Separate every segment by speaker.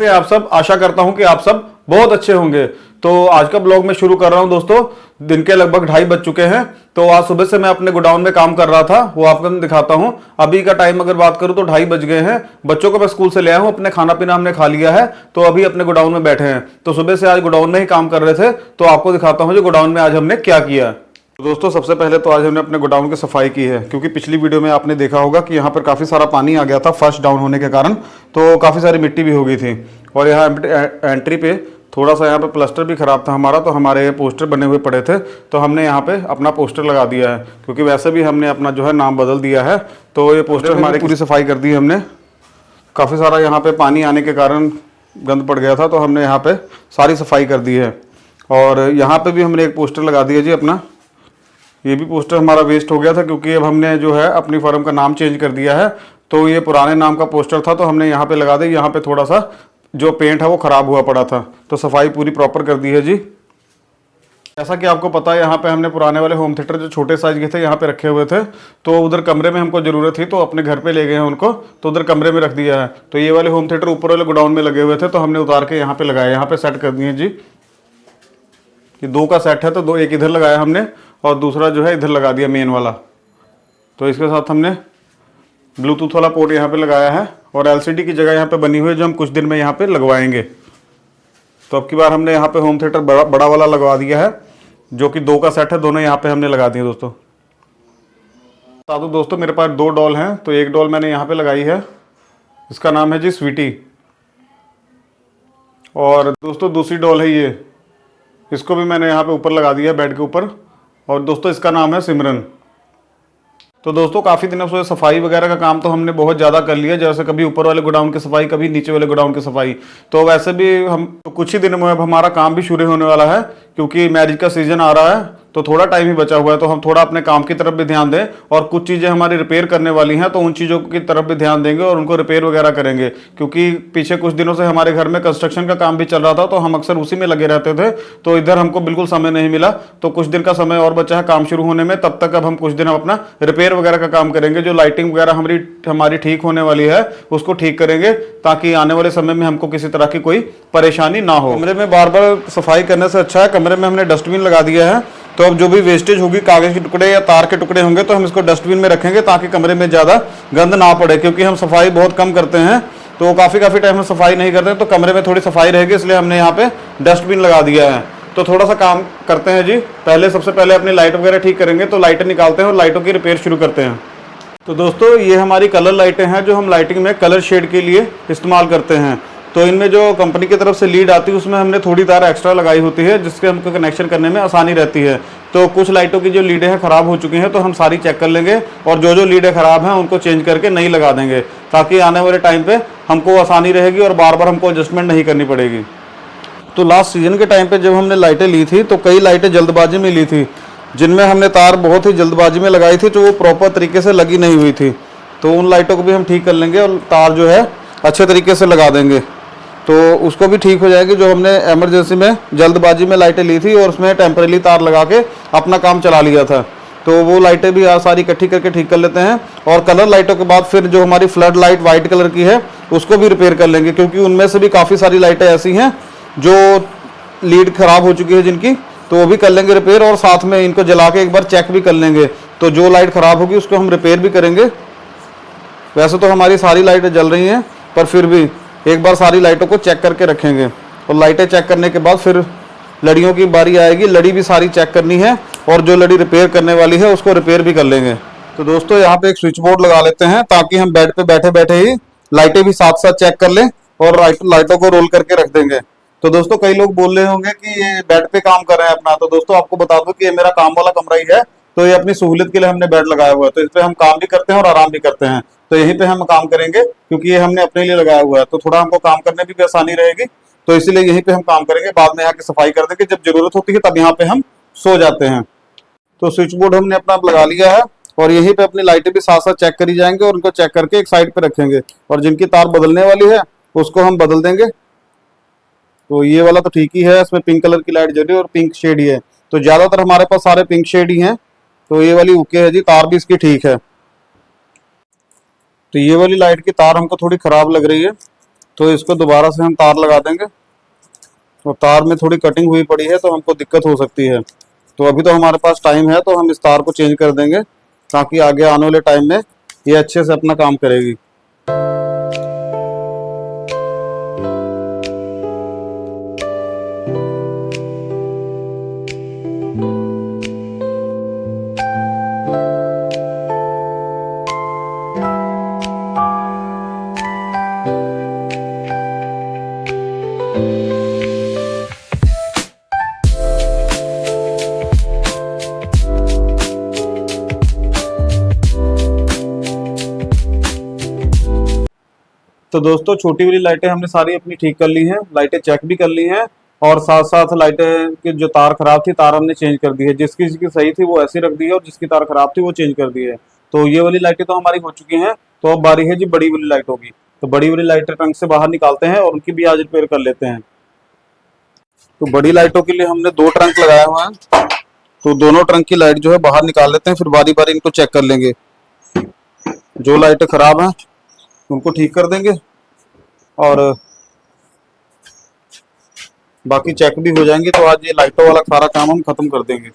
Speaker 1: कैसे आप सब। आशा करता हूं कि आप सब बहुत अच्छे होंगे। तो आज का ब्लॉग मैं शुरू कर रहा हूं दोस्तों। दिन के लगभग 2:30 बज चुके हैं। तो आज सुबह से मैं अपने गोडाउन में काम कर रहा था, वो आपको मैं दिखाता हूं। अभी का टाइम अगर बात करूं तो 2:30 बज गए हैं। बच्चों को मैं स्कूल से ले आया हूं, अपने खाना पीना हमने खा लिया है, तो अभी अपने गोडाउन में बैठे हैं। तो सुबह से आज गोडाउन में ही काम कर रहे थे, तो आपको दिखाता हूँ जो गोडाउन में आज हमने क्या किया। तो दोस्तों सबसे पहले तो आज हमने अपने गोडाउन की सफाई की है, क्योंकि पिछली वीडियो में आपने देखा होगा कि यहाँ पर काफ़ी सारा पानी आ गया था फर्स्ट डाउन होने के कारण, तो काफ़ी सारी मिट्टी भी हो गई थी। और यहाँ एंट्री पे थोड़ा सा यहाँ पे प्लास्टर भी ख़राब था हमारा, तो हमारे पोस्टर बने हुए पड़े थे, तो हमने यहाँ पे अपना पोस्टर लगा दिया है, क्योंकि वैसे भी हमने अपना जो है नाम बदल दिया है। तो ये पोस्टर हमारी पूरी सफाई कर दी हमने। काफ़ी सारा यहाँ पे पानी आने के कारण गंद पड़ गया था, तो हमने यहाँ पे सारी सफाई कर दी है। और यहाँ पे भी हमने एक पोस्टर लगा दिया जी अपना। ये भी पोस्टर हमारा वेस्ट हो गया था, क्योंकि अब हमने जो है अपनी फर्म का नाम चेंज कर दिया है। तो ये पुराने नाम का पोस्टर था, तो हमने यहाँ पे लगा दिया। यहाँ पे थोड़ा सा जो पेंट है वो ख़राब हुआ पड़ा था, तो सफाई पूरी प्रॉपर कर दी है जी। जैसा कि आपको पता है, यहाँ पे हमने पुराने वाले होम थिएटर जो छोटे साइज के थे यहाँ पे रखे हुए थे, तो उधर कमरे में हमको ज़रूरत थी, तो अपने घर पे ले गए हैं उनको, तो उधर कमरे में रख दिया है। तो ये वाले होम थिएटर ऊपर वाले गोडाउन में लगे हुए थे, तो हमने उतार के यहाँ पे लगाए, यहाँ पे सेट कर दिए जी। ये 2 का सेट है, तो 2 एक इधर लगाया हमने और दूसरा जो है इधर लगा दिया मेन वाला। तो इसके साथ हमने ब्लूटूथ वाला पोर्ट यहाँ पे लगाया है, और एलसीडी की जगह यहाँ पे बनी हुई है, जो हम कुछ दिन में यहाँ पे लगवाएंगे। तो अब की बार हमने यहाँ पे होम थिएटर बड़ा वाला लगवा दिया है, जो कि 2 का सेट है, दोनों यहाँ पे हमने लगा दिए दोस्तों। बता दूँ दोस्तों, मेरे पास 2 डॉल हैं, तो एक डॉल मैंने यहाँ पे लगाई है, इसका नाम है जी स्वीटी। और दोस्तों दूसरी डॉल है ये, इसको भी मैंने यहाँ पे ऊपर लगा दिया बेड के ऊपर, और दोस्तों इसका नाम है सिमरन। तो दोस्तों काफ़ी दिनों से सफाई वगैरह का काम तो हमने बहुत ज़्यादा कर लिया, जैसे कभी ऊपर वाले गोडाउन की सफाई, कभी नीचे वाले गोडाउन की सफाई। तो वैसे भी हम तो कुछ ही दिनों में अब हमारा काम भी शुरू होने वाला है, क्योंकि मैरिज का सीज़न आ रहा है, तो थोड़ा टाइम ही बचा हुआ है। तो हम थोड़ा अपने काम की तरफ भी ध्यान दें, और कुछ चीज़ें हमारी रिपेयर करने वाली हैं, तो उन चीज़ों की तरफ भी ध्यान देंगे और उनको रिपेयर वगैरह करेंगे। क्योंकि पीछे कुछ दिनों से हमारे घर में कंस्ट्रक्शन का काम भी चल रहा था, तो हम अक्सर उसी में लगे रहते थे, तो इधर हमको बिल्कुल समय नहीं मिला। तो कुछ दिन का समय और बचा है काम शुरू होने में, तब तक अब हम कुछ दिन अपना रिपेयर वगैरह का काम करेंगे। जो लाइटिंग वगैरह हमारी ठीक होने वाली है उसको ठीक करेंगे, ताकि आने वाले समय में हमको किसी तरह की कोई परेशानी ना हो। कमरे में बार बार सफाई करने से अच्छा है कमरे में हमने डस्टबिन लगा दिया है। तो अब जो भी वेस्टेज होगी, कागज के टुकड़े या तार के टुकड़े होंगे, तो हम इसको डस्टबिन में रखेंगे, ताकि कमरे में ज़्यादा गंद ना पड़े। क्योंकि हम सफाई बहुत कम करते हैं, तो काफ़ी टाइम में सफाई नहीं करते हैं, तो कमरे में थोड़ी सफाई रहेगी, इसलिए हमने यहाँ पे डस्टबिन लगा दिया है। तो थोड़ा सा काम करते हैं जी। सबसे पहले अपनी लाइट वगैरह ठीक करेंगे, तो लाइटें निकालते हैं और लाइटों की रिपेयर शुरू करते हैं। तो दोस्तों ये हमारी कलर लाइटें हैं, जो हम लाइटिंग में कलर शेड के लिए इस्तेमाल करते हैं। तो इनमें जो कंपनी की तरफ से लीड आती है, उसमें हमने थोड़ी तार एक्स्ट्रा लगाई होती है, जिसके हमको कनेक्शन करने में आसानी रहती है। तो कुछ लाइटों की जो लीडें हैं ख़राब हो चुकी हैं, तो हम सारी चेक कर लेंगे, और जो लीडें ख़राब हैं उनको चेंज करके नई लगा देंगे, ताकि आने वाले टाइम पे हमको आसानी रहेगी और बार बार हमको एडजस्टमेंट नहीं करनी पड़ेगी। तो लास्ट सीजन के टाइम पे जब हमने लाइटें ली थी, तो कई लाइटें जल्दबाजी में ली थी, जिनमें हमने तार बहुत ही जल्दबाजी में लगाई थी, तो वो प्रॉपर तरीके से लगी नहीं हुई थी। तो उन लाइटों को भी हम ठीक कर लेंगे, और तार जो है अच्छे तरीके से लगा देंगे, तो उसको भी ठीक हो जाएगी। जो हमने इमरजेंसी में जल्दबाजी में लाइटें ली थी और उसमें टेम्परेरी तार लगा के अपना काम चला लिया था, तो वो लाइटें भी आज सारी इकट्ठी करके ठीक कर लेते हैं। और कलर लाइटों के बाद फिर जो हमारी फ्लड लाइट वाइट कलर की है, उसको भी रिपेयर कर लेंगे, क्योंकि उनमें से भी काफ़ी सारी लाइटें ऐसी हैं जो लीड ख़राब हो चुकी है जिनकी, तो वो भी कर लेंगे रिपेयर, और साथ में इनको जला के एक बार चेक भी कर लेंगे। तो जो लाइट ख़राब होगी उसको हम रिपेयर भी करेंगे। वैसे तो हमारी सारी लाइटें जल रही हैं, पर फिर भी एक बार सारी लाइटों को चेक करके रखेंगे। और लाइटें चेक करने के बाद फिर लड़ियों की बारी आएगी, लड़ी भी सारी चेक करनी है, और जो लड़ी रिपेयर करने वाली है उसको रिपेयर भी कर लेंगे। तो दोस्तों यहाँ पे एक स्विच बोर्ड लगा लेते हैं, ताकि हम बेड पे बैठे बैठे ही लाइटें भी साथ साथ चेक कर लें, और लाइटों को रोल करके रख देंगे। तो दोस्तों कई लोग बोल रहे होंगे कि ये बेड पे काम कर रहे हैं अपना, तो दोस्तों आपको बता दूं कि ये मेरा काम वाला कमरा ही है, तो ये अपनी सहूलियत के लिए हमने बेड लगाया हुआ है। तो इस पे हम काम भी करते हैं और आराम भी करते हैं, तो यहीं पे हम काम करेंगे, क्योंकि ये हमने अपने लिए लगाया हुआ है, तो थोड़ा हमको काम करने भी आसानी रहेगी, तो इसीलिए यहीं पे हम काम करेंगे। बाद में यहाँ की सफाई कर देंगे, जब जरूरत होती है तब यहाँ पे हम सो जाते हैं। तो स्विच बोर्ड हमने अपना लगा लिया है, और यहीं पे अपनी लाइटें भी साथ साथ चेक करी जाएंगे, और उनको चेक करके एक साइड पे रखेंगे, और जिनकी तार बदलने वाली है उसको हम बदल देंगे। तो ये वाला तो ठीक ही है, इसमें पिंक कलर की लाइट जल रही है और पिंक शेड ही है, तो ज्यादातर हमारे पास सारे पिंक शेड ही हैं। तो ये वाली ओके है जी, तार भी इसकी ठीक है। तो ये वाली लाइट की तार हमको थोड़ी खराब लग रही है, तो इसको दोबारा से हम तार लगा देंगे। और तार में थोड़ी कटिंग हुई पड़ी है तो हमको दिक्कत हो सकती है। तो अभी तो हमारे पास टाइम है, तो हम इस तार को चेंज कर देंगे ताकि आगे आने वाले टाइम में ये अच्छे से अपना काम करेगी। तो दोस्तों छोटी वाली लाइटें हमने सारी अपनी ठीक कर ली हैं, लाइटें चेक भी कर ली हैं, और साथ साथ लाइटें की जो तार खराब थी तार हमने चेंज कर दी है। जिसकी सही थी वो ऐसी रख दी है और जिसकी तार खराब थी वो चेंज कर दी है। तो ये वाली लाइटें तो हमारी हो चुकी हैं। तो अब बारी है जी बड़ी वाली लाइटों की। तो बड़ी वाली लाइटें ट्रंक से बाहर निकालते हैं और उनकी भी आज रिपेयर कर लेते हैं। तो बड़ी लाइटों के लिए हमने 2 ट्रंक लगाया हुआ है। तो दोनों ट्रंक की लाइट जो है बाहर निकाल लेते हैं, फिर बारी बारी इनको चेक कर लेंगे। जो लाइटें खराब हैं उनको ठीक कर देंगे और बाकी चेक भी हो जाएंगे। तो आज ये लाइटों वाला सारा काम हम खत्म कर देंगे।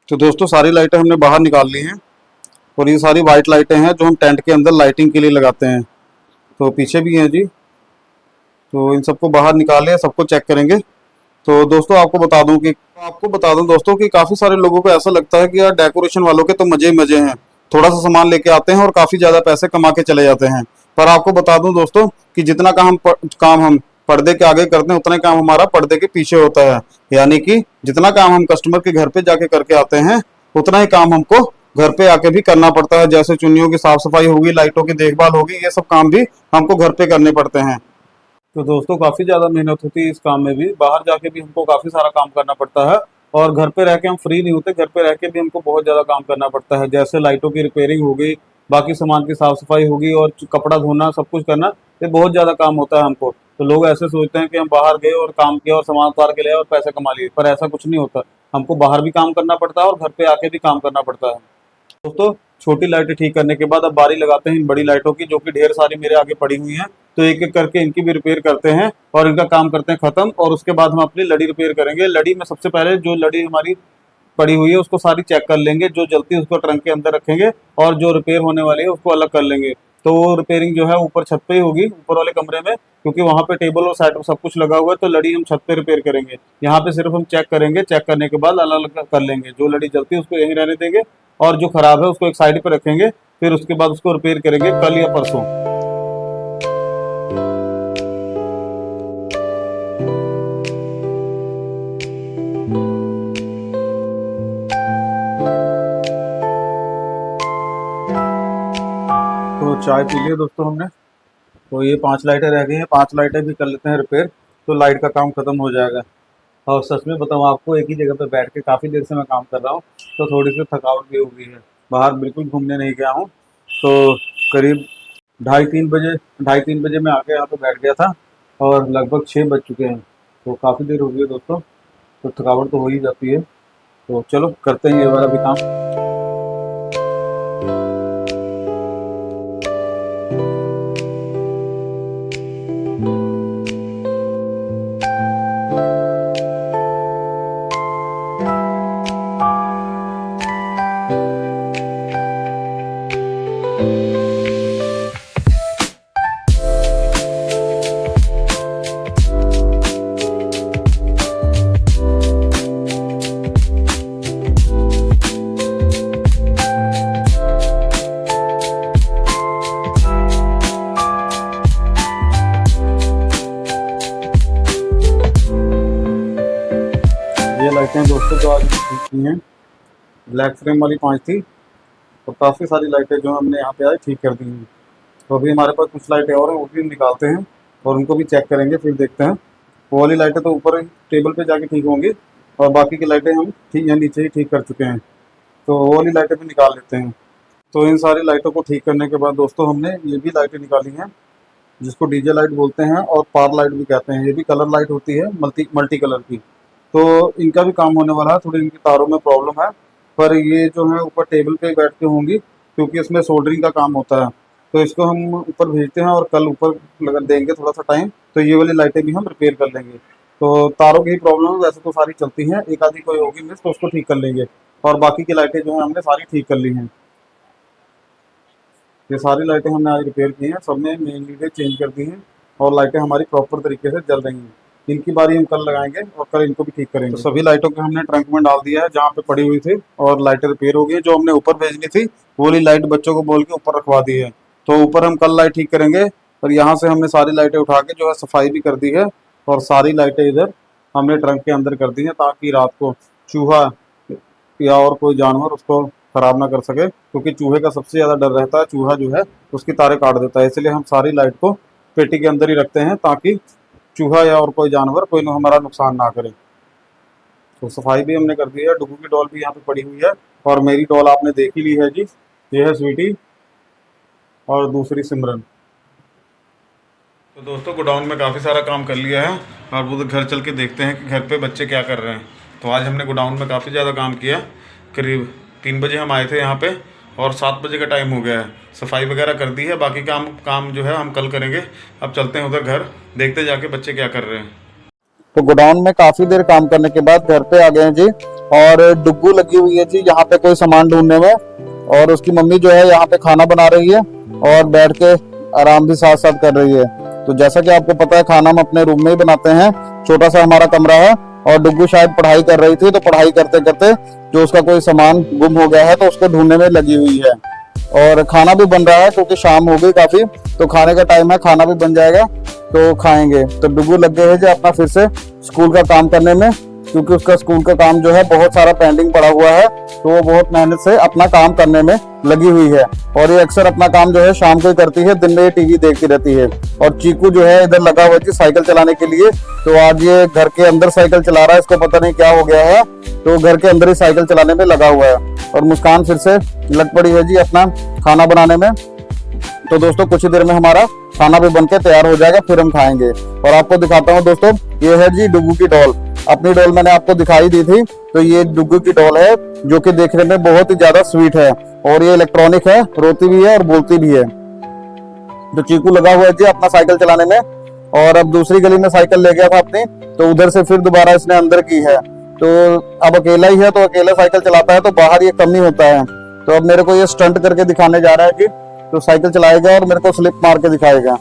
Speaker 1: तो दोस्तों सारी लाइटें हमने बाहर निकाल ली हैं और ये सारी वाइट लाइटें हैं जो हम टेंट के अंदर लाइटिंग के लिए लगाते हैं। तो पीछे भी हैं जी। तो इन सबको बाहर निकाल लिया, सबको चेक करेंगे। तो दोस्तों आपको बता दूं दोस्तों कि काफ़ी सारे लोगों को ऐसा लगता है कि यार डेकोरेशन वालों के तो मजे ही मजे हैं, थोड़ा सा सामान लेके आते हैं और काफ़ी ज़्यादा पैसे कमा के चले जाते हैं। पर आपको बता दूं दोस्तों कि जितना काम हम पर्दे के आगे करते हैं उतना काम हमारा पर्दे के पीछे होता है। यानी कि जितना काम हम कस्टमर के घर पे जाके करके आते हैं उतना ही काम हमको घर पे आके भी करना पड़ता है। जैसे चुन्नियों की साफ सफाई होगी, लाइटों की देखभाल होगी, ये सब काम भी हमको घर पे करने पड़ते हैं। तो दोस्तों काफ़ी ज़्यादा मेहनत होती है इस काम में भी, बाहर जाके भी हमको काफ़ी सारा काम करना पड़ता है और घर पे रह के हम फ्री नहीं होते, घर पे रह के भी हमको बहुत ज़्यादा काम करना पड़ता है। जैसे लाइटों की रिपेयरिंग हो गई, बाकी सामान की साफ सफाई होगी और कपड़ा धोना, सब कुछ करना, ये बहुत ज़्यादा काम होता है हमको। तो लोग ऐसे सोचते हैं कि हम बाहर गए और काम किया और सामान उतार के ले आए और पैसे कमा लिए, पर ऐसा कुछ नहीं होता। हमको बाहर भी काम करना पड़ता है और घर पे आके भी काम करना पड़ता है। दोस्तों छोटी लाइटें ठीक करने के बाद अब बारी लगाते हैं इन बड़ी लाइटों की, जो कि ढेर सारी मेरे आगे पड़ी हुई हैं। तो एक एक करके इनकी भी रिपेयर करते हैं और इनका काम करते हैं खत्म। और उसके बाद हम अपनी लड़ी रिपेयर करेंगे। लड़ी में सबसे पहले जो लड़ी हमारी पड़ी हुई है उसको सारी चेक कर लेंगे, जो जलती है उसको ट्रंक के अंदर रखेंगे और जो रिपेयर होने वाली है उसको अलग कर लेंगे। तो वो रिपेयरिंग जो है ऊपर छत पे ही होगी, ऊपर वाले कमरे में, क्योंकि वहाँ पे टेबल और साइड सब कुछ लगा हुआ है। तो लड़ी हम छत पे रिपेयर करेंगे, यहाँ पे सिर्फ हम चेक करेंगे, चेक करने के बाद अलग अलग कर लेंगे। जो लड़ी जलती है उसको यहीं रहने देंगे और जो खराब है उसको एक साइड पे रखेंगे। फिर उसके बाद उसको रिपेयर करेंगे कल या परसों। तो चाय पी लिया दोस्तों हमने। तो ये 5 लाइटें रह गई हैं, 5 लाइटें भी कर लेते हैं रिपेयर, तो लाइट का काम खत्म हो जाएगा। और सच में बताऊँ आपको, एक ही जगह पर बैठ के काफ़ी देर से मैं काम कर रहा हूँ, तो थोड़ी सी थकावट भी हो गई है। बाहर बिल्कुल घूमने नहीं गया हूँ। तो करीब 2:30 बजे मैं आके यहाँ पे बैठ गया था और लगभग 6 बज चुके हैं। तो काफ़ी देर हो गई है दोस्तों, तो थकावट तो हो ही जाती है। तो चलो करते हैं ये वाला भी काम। ये लाइटें दोस्तों जो आज ठीक की हैं, ब्लैक फ्रेम वाली 5 थी, तो काफ़ी सारी लाइटें जो हमने यहाँ पे आज ठीक कर दी हैं। तो अभी हमारे पास कुछ लाइटें और हैं, वो भी हम निकालते हैं और उनको भी चेक करेंगे, फिर देखते हैं। वो वाली लाइटें तो ऊपर टेबल पे जाके ठीक होंगी और बाकी की लाइटें हम ठीक यहाँ नीचे ही ठीक कर चुके हैं। तो वो वाली लाइटें भी निकाल लेते हैं। तो इन सारी लाइटों को ठीक करने के बाद दोस्तों हमने ये भी लाइटें निकाली हैं, जिसको डीजे लाइट बोलते हैं और पार लाइट भी कहते हैं। ये भी कलर लाइट होती है, मल्टी कलर की। तो इनका भी काम होने वाला है। थोड़ी इनकी तारों में प्रॉब्लम है, पर ये जो है ऊपर टेबल पे बैठ के होंगी, क्योंकि इसमें सोल्डरिंग का काम होता है। तो इसको हम ऊपर भेजते हैं और कल ऊपर लगा देंगे थोड़ा सा टाइम, तो ये वाली लाइटें भी हम रिपेयर कर लेंगे। तो तारों की ही प्रॉब्लम है, वैसे तो सारी चलती हैं, एक आधी कोई होगी मिस तो उसको ठीक कर लेंगे। और बाकी की लाइटें जो है हमने सारी ठीक कर ली हैं। ये सारी लाइटें हमने आज रिपेयर की हैं, सब में मेन लीडें चेंज कर दी हैं और लाइटें हमारी प्रॉपर तरीके से जल रही हैं। इनकी बारी हम कल लगाएंगे और कल इनको भी ठीक करेंगे। तो सभी लाइटों को हमने ट्रंक में डाल दिया है जहाँ पे पड़ी हुई थी, और लाइटें रिपेयर हो गई। जो हमने ऊपर भेजनी थी वो वाली लाइट बच्चों को बोल के ऊपर रखवा दी है। तो ऊपर हम कल लाइट ठीक करेंगे। और यहाँ से हमने सारी लाइटें उठा के जो है सफाई भी कर दी है, और सारी लाइटें इधर हमने ट्रंक के अंदर कर दी हैं, ताकि रात को चूहा या और कोई जानवर उसको खराब ना कर सके, क्योंकि चूहे का सबसे ज़्यादा डर रहता है। चूहा जो है उसकी तारें काट देता है, इसलिए हम सारी लाइट को पेटी के अंदर ही रखते हैं, ताकि चूहा या और कोई जानवर कोई हमारा नुकसान ना करे। तो सफाई भी हमने कर दी है। डुगू की डॉल भी यहाँ पे पड़ी हुई है, और मेरी डॉल आपने देख ही ली है जी। ये है स्वीटी और दूसरी सिमरन। तो दोस्तों गोडाउन में काफ़ी सारा काम कर लिया है, और वो घर चल के देखते हैं कि घर पे बच्चे क्या कर रहे हैं। तो आज हमने गोडाउन में काफ़ी ज़्यादा काम किया। करीब 3 बजे हम आए थे यहाँ पे, और 7 बजे का टाइम हो गया है। सफाई वगैरह कर दी है, बाकी काम जो है हम कल करेंगे। अब चलते हैं उधर घर, देखते जाके बच्चे क्या कर रहे हैं।
Speaker 2: तो गोडाउन में काफी देर काम करने के बाद घर पे आ गए हैं जी, और डुग्गू लगी हुई है जी यहाँ पे कोई सामान ढूंढने में, और उसकी मम्मी जो है यहाँ पे खाना बना रही है और बैठ के आराम भी साथ साथ कर रही है। तो जैसा कि आपको पता है, खाना हम अपने रूम में ही बनाते हैं, छोटा सा हमारा कमरा है। और डुग्गू शायद पढ़ाई कर रही थी, तो पढ़ाई करते करते जो उसका कोई सामान गुम हो गया है तो उसको ढूंढने में लगी हुई है। और खाना भी बन रहा है, क्योंकि शाम हो गई काफी, तो खाने का टाइम है, खाना भी बन जाएगा तो खाएंगे। तो डुग्गू लग गए हैं जो अपना फिर से स्कूल का काम करने में, क्योंकि उसका स्कूल का काम जो है बहुत सारा पेंडिंग पड़ा हुआ है, तो वो बहुत मेहनत से अपना काम करने में लगी हुई है। और ये अक्सर अपना काम जो है शाम को ही करती है, दिन में ये टीवी देखती रहती है। और चीकू जो है इधर लगा हुआ है साइकिल चलाने के लिए, तो आज ये घर के अंदर साइकिल चला रहा है, इसको पता नहीं क्या हो गया है, तो घर के अंदर ही साइकिल चलाने में लगा हुआ है। और मुस्कान फिर से लग पड़ी है जी अपना खाना बनाने में। तो दोस्तों कुछ ही देर में हमारा खाना भी बनके तैयार हो जाएगा, फिर हम खाएंगे। और आपको दिखाता हूँ दोस्तों, ये है जी डुग्गू की डॉल। अपनी डॉल मैंने आपको दिखाई दी थी, तो ये डुग्गू की डॉल है, जो कि देखने में बहुत ही ज्यादा स्वीट है, और ये इलेक्ट्रॉनिक है, रोती भी है और बोलती भी है। तो चीकू लगा हुआ है जी अपना साइकिल चलाने में, और अब दूसरी गली में साइकिल ले गया था अपनी, तो उधर से फिर दोबारा इसने अंदर की है। तो अब अकेला ही है, तो अकेला साइकिल चलाता है, तो बाहर ये कम ही होता है। तो अब मेरे को ये स्टंट करके दिखाने जा रहा है कि तो साइकिल चलाएगा और मेरे को स्लिप मार के दिखाएगा।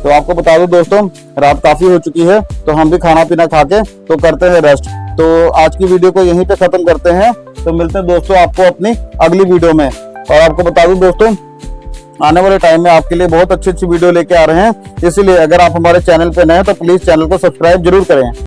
Speaker 2: तो आपको बता दूं दोस्तों, रात काफी हो चुकी है, तो हम भी खाना पीना खा के तो करते हैं रेस्ट। तो आज की वीडियो को यहीं पे खत्म करते हैं। तो मिलते हैं दोस्तों आपको अपनी अगली वीडियो में। और आपको बता दूं दोस्तों, आने वाले टाइम में आपके लिए बहुत अच्छी वीडियो लेके आ रहे हैं, इसीलिए अगर आप हमारे चैनल पे नए हैं तो प्लीज चैनल को सब्सक्राइब जरूर करें।